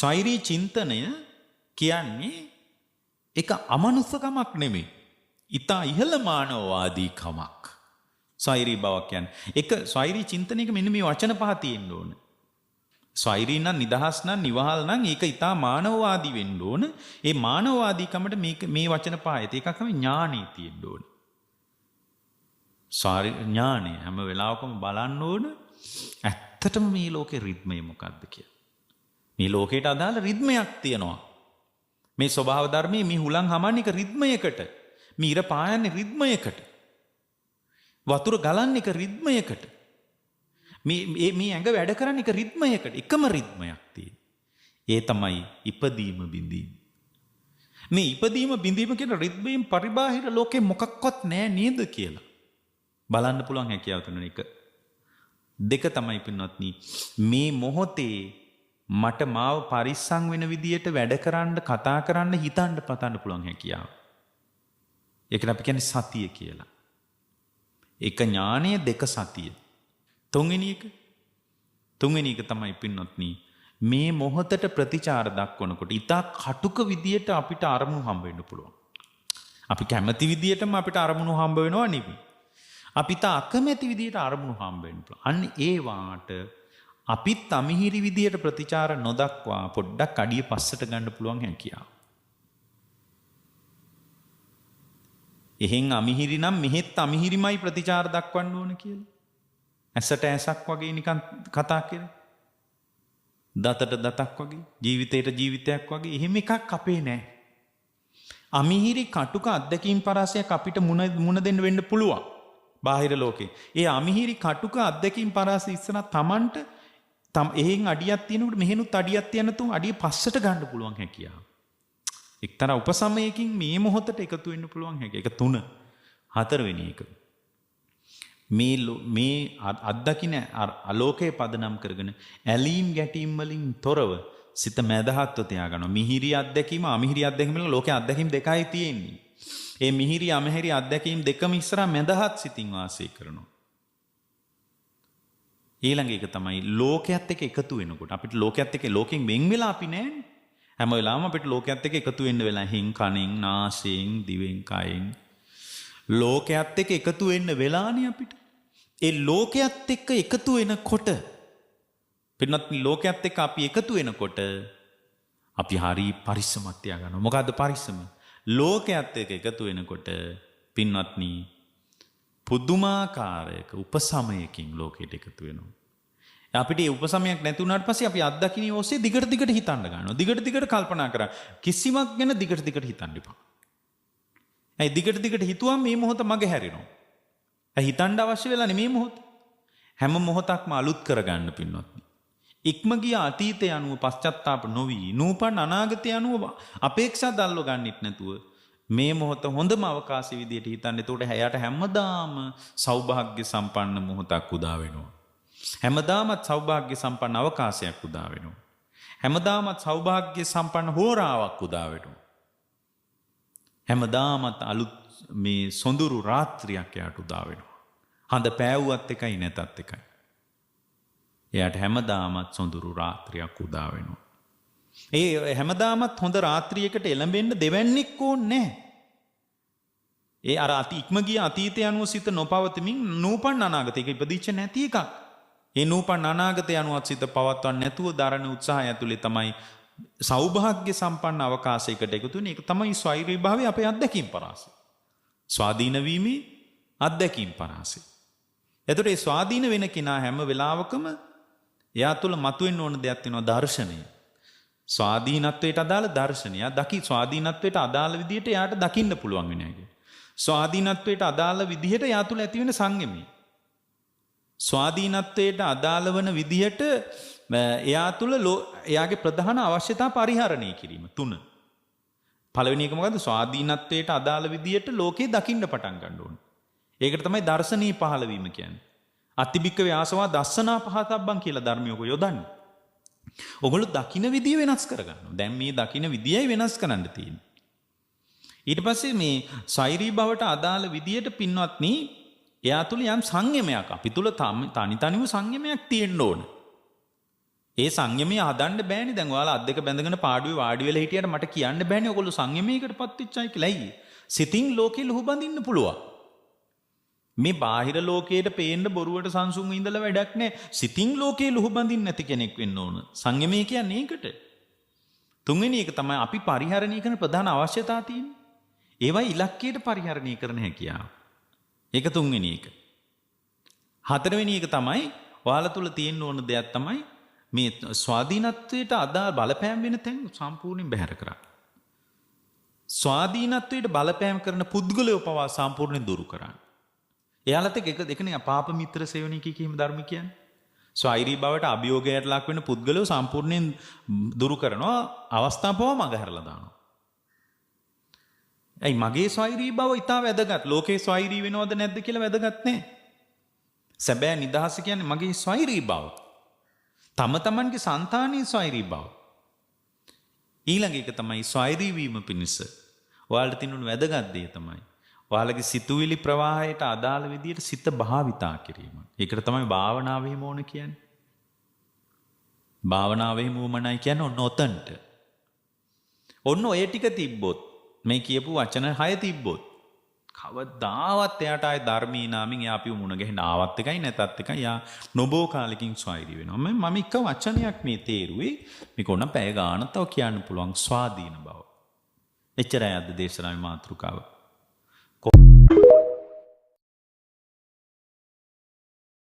ස්වෛරී චින්තනය කියන්නේ එක අමනුස්සකමක් නෙමෙයි. ඊට ඉහළ මානවවාදී කමක්. ස්වෛරී බවක් කියන්නේ. එක ස්වෛරී චින්තනයක මෙන්න මේ වචන පහ තියෙන්න ඕන. ස්වෛරී නම් නිදහස් නම් නිවහල් නම් ඒක ඊට මානවවාදී වෙන්න ඕන. ඒ මානවවාදීකමට මේ වචන පහ ඇති එකක් තමයි ඥානෙ තියෙන්න ඕන. ඥානෙ හැම වෙලාවකම බලන්න ඕන ඇත්තටම මේ ලෝකේ රිද්මය මොකක්ද කියලා. මේ ලෝකයට අදාළ රිද්මයක් තියෙනවා. මේ ස්වභාව ධර්මයේ මේ හුලං හමන්නේ එක රිද්මයකට. මේ ඉර පායන්නේ රිද්මයකට. වතුර ගලන්නේ එක රිද්මයකට. මේ ඇඟ වැඩ කරන්නේ එක රිද්මයකට. එකම රිද්මයක් තියෙන. ඒ තමයි ඉපදීම බිඳීම. මේ ඉපදීම බිඳීම කියන රිද්මයෙන් පරිබාහිර ලෝකේ මොකක්වත් නැහැ නේද කියලා බලන්න පුළුවන් හැකියාව තුන එක. දෙක තමයි පින්වත්නි මේ මොහොතේ මට මාව පරිස්සම් වෙන විදියට වැඩ කරන්න කතා කරන්න හිතන්න පතන්න පුළුවන් හැකියාව. ඒකට අපි කියන්නේ සතිය කියලා. එක ඥානය දෙක සතිය. තුන්වෙනි එක තමයි පින්වත්නි මේ මොහොතට ප්‍රතිචාර දක්වනකොට ඊටා කටුක විදියට අපිට අරමුණු හම්බ වෙන්න පුළුවන්. අපි කැමති විදියටම අපිට අරමුණු හම්බ වෙනවා නෙවෙයි. අපිට අකමැති විදියට අරමුණු හම්බ වෙන්න පුළුවන්. අන්න ඒ වාට අපිත් අමිහිරි විදියට ප්‍රතිචාර නොදක්වා පොඩ්ඩක් අඩිය පස්සට ගන්න පුළුවන් හැකියාව. එහෙන් අමිහිරි නම් මෙහෙත් අමිහිරිමයි ප්‍රතිචාර දක්වන්න ඕන කියලා. ඇසට ඇසක් වගේ නිකන් කතා කරේ. දතට දතක් වගේ, ජීවිතයට ජීවිතයක් වගේ එහෙම එකක් අපේ නැහැ. අමිහිරි කටුක අත්දැකීම් පරාසයක් අපිට මුණ දෙන්න වෙන්න පුළුවන්. බාහිර ලෝකේ. ඒ අමිහිරි කටුක අත්දැකීම් පරාසය ඉස්සර තමන්ට එහෙන් අඩියක් තියෙනකොට මෙහෙනුත් අඩියක් තියන තුන් අඩිය පස්සට ගන්න පුළුවන් හැකියාව. එක්තරා උපසමයකින් මේ මොහොතට එකතු වෙන්න පුළුවන් හැකියාව. ඒක 3. 4 වෙනි එක. මේ අත්දකින්න ආලෝකයේ පදනම් කරගෙන ඇලීම් ගැටීම් වලින් තොරව සිත මැදහත්ව තියාගන්නවා. මිහිරි අත්දැකීම අමිහිරි අත්දැකීම වල ලෝකයේ අත්දැකීම් දෙකයි තියෙන්නේ. ඒ මිහිරි අමිහිරි අත්දැකීම් දෙකම ඉස්සරහා මැදහත් සිතින් වාසය කරනවා. ඊළඟ එක තමයි ලෝකයේත් එක්ක එකතු වෙනකොට අපිට ලෝකයේත් එක්ක ලෝකෙන් වෙන් වෙලා අපි නෑනේ. හැම වෙලාවෙම අපිට ලෝකයේත් එක්ක එකතු වෙන්න වෙලා හින් කනෙන් නාසයෙන් දිවෙන් කයෙන් ලෝකයේත් එක්ක එකතු වෙන්න වෙලානේ අපිට. ඒ ලෝකයේත් එක්ක එකතු වෙනකොට පින්නත් ලෝකයේත් එක්ක අපි එකතු වෙනකොට අපි හරි පරිස්සමක් තියාගන්නවා. මොකද්ද පරිස්සම? ලෝකයේත් එක්ක එකතු වෙනකොට පින්වත්නි පුදුමාකාරයක උපසමයකින් ලෝකයට එකතු වෙනවා. අපිට ඒ උපසමයක් නැති වුණාට පස්සේ අපි අත්දකින්න ඔස්සේ දිගට දිගට හිතන්න ගන්නවා. දිගට දිගට කල්පනා කරා. කිසිමක් ගැන දිගට දිගට හිතන්න එපා. ඒ දිගට දිගට හිතුවම මේ මොහොත මගේ හැරෙනවා. ඒ හිතන්න අවශ්‍ය වෙලා නෙමේ මොහොත. හැම මොහොතක්ම අලුත් කරගන්න පින්වත්නි. ඉක්ම ගිය අතීතය අනුව පශ්චාත්තාප නොවි නූපන් අනාගතය අනුව අපේක්ෂා දල්ව ගන්නෙත් නැතුව මේ මොහොත හොඳම අවකාශය විදියට හිතන්න. එතකොට හැයට හැමදාම සෞභාග්‍ය සම්පන්න මොහොතක් උදා වෙනවා. හැමදාමත් සෞභාග්‍ය සම්පන්න අවකාශයක් උදා වෙනවා. හැමදාමත් සෞභාග්‍ය සම්පන්න හෝරාවක් උදා වෙනවා. හැමදාමත් අලුත් මේ සොඳුරු රාත්‍රියක් යාට උදා වෙනවා. හඳ පෑවුවත් එකයි නැතත් එකයි. එයාට හැමදාමත් සොඳුරු රාත්‍රියක් උදා වෙනවා. ඒ හැමදාමත් හොඳ රාත්‍රියකට එළඹෙන්න දෙවන්නේක් ඕනේ නැහැ. ඒ අර ඉක්ම ගිය අතීතය අනුව සිත නොපවතමින් නූපන් අනාගතයක ඉපදිච්ච නැති එකක්. ඒ නූපන් අනාගතය අනුවත් සිත පවත්වන්න නැතුව දරන උත්සාහය ඇතුලේ තමයි සෞභාග්‍ය සම්පන්න අවකාශයකට එකතු වෙන එක තමයි ස්වෛරී භාවයේ අපේ අත්දැකීම් පරාසය. ස්වාධීන වීමේ අත්දැකීම් පරාසය. එතකොට මේ ස්වාධීන වෙන කෙනා හැම වෙලාවකම එයා තුළ මතුවෙන්න ඕන දෙයක් තියෙනවා දර්ශනය. ස්වාධීනත්වයට අදාළ දර්ශනය. ස්වාධීනත්වයට අදාළ විදිහට එයාට දකින්න පුළුවන් වෙන එක. ස්වාධීනත්වයට අදාළ විදිහට එයා තුළ ඇති වෙන සංයමය. ස්වාධීනත්වයට අදාළ වන විදිහට එයා තුළ එයාගේ ප්‍රධාන අවශ්‍යතා පරිහරණය කිරීම 3. පළවෙනි එක මොකද්ද? ස්වාධීනත්වයට අදාළ විදිහට ලෝකේ දකින්න පටන් ගන්න ඕනේ. ඒකට තමයි දර්ශනීය පහළ වීම කියන්නේ. අතිබික්ක ව්‍යාසවා දස්සනා පහතබ්බන් කියලා ධර්මියක යොදන්නේ. ඔගොල්ලෝ දකින්න විදිය වෙනස් කරගන්නවා. දැන් මේ දකින්න විදියයි වෙනස් කරන්න තියෙන්නේ. ඊට පස්සේ මේ සෛරී බවට අදාළ විදියට පින්වත්නි එයා තුල යම් සංයමයක් අපි තුල තනි තනිව සංයමයක් තියෙන්න ඕන. ඒ සංයමයේ හදන්න බෑනේ. දැන් ඔයාලා අත් දෙක බැඳගෙන පාඩුවේ වාඩි වෙලා හිටියට මට කියන්න බෑනේ ඔයගොල්ලෝ සංයමයකටපත් වෙච්චයි කියලා. ඇයි? සිතින් ලෝකේ ලුහු බඳින්න පුළුවන්. මේ බාහිර ලෝකයට පේන්න බොරුවට සංසුන් ඉඳලා වැඩක් නැහැ. සිතින් ලෝකේ ලුහු බඳින්න නැති කෙනෙක් වෙන්න ඕන. සංයමය කියන්නේ ඒකට. තුන්වෙනි එක තමයි අපි පරිහරණය කරන ප්‍රධාන අවශ්‍යතාව තියෙන්නේ. ඒවයි ඉලක්කයට පරිහරණය කරන හැකියාව. ඒක තුන්වෙනි එක. හතරවෙනි එක තමයි ඔයාලා තුල තියෙන්න ඕන දෙයක් තමයි මේ ස්වාධීනත්වයට අදාළ බලපෑම් වෙන තැන් සම්පූර්ණයෙන් බැහැර කරා. ස්වාධීනත්වයට බලපෑම් කරන පුද්ගලයෝ පවා සම්පූර්ණයෙන් දුරු කරන්න. එයාලත් එක දෙකනේ පාප මිත්‍ර සේවනීය කීම ධර්ම කියන්නේ. ස්වෛරී බවට අභියෝගයට ලක් වෙන පුද්ගලයෝ සම්පූර්ණයෙන් දුරු කරනවා, අවස්ථාව පවා මගහැරලා දානවා. ඇයි මගේ ස්වෛරී බව ඉතා වැදගත්. ලෝකේ ස්වෛරී වෙනවද නැද්ද කියලා වැදගත් නෑ. සැබෑ නිදහස කියන්නේ මගේ ස්වෛරී බව. තම තමන්ගේ సంతානීය ස්වෛරී බව. ඊළඟ එක තමයි ස්වෛරී වීම පිණිස ඔයාලට තියෙන වැදගත් දේ තමයි ඔයාලගේ සිතුවිලි ප්‍රවාහයට අදාළ විදියට සිත භාවිතා කිරීම. ඒකට තමයි භාවනාවෙහිම ඕන කියන්නේ. භාවනාවෙහිම උමනයි කියන්නේ ඔන්න ඔතන්ට. ඔන්න ඔය ටික තිබ්බොත් මේ කියපු වචන 6 තිබ්බොත් කවදාවත් එයාට ආයේ ධර්මී නාමින් එයා අපිව මුණ ගැහෙන්න ආවත් එකයි නැතත් එකයි යා නොබෝ කාලෙකින් ස්වෛරී වෙනවා. මම එක වචනයක් මේ තේරුවේ මේක ඕන පැය ගානක් තව කියන්න පුළුවන් ස්වාධීන බව. එච්චරයි අද දේශනාවේ මාතෘකාව.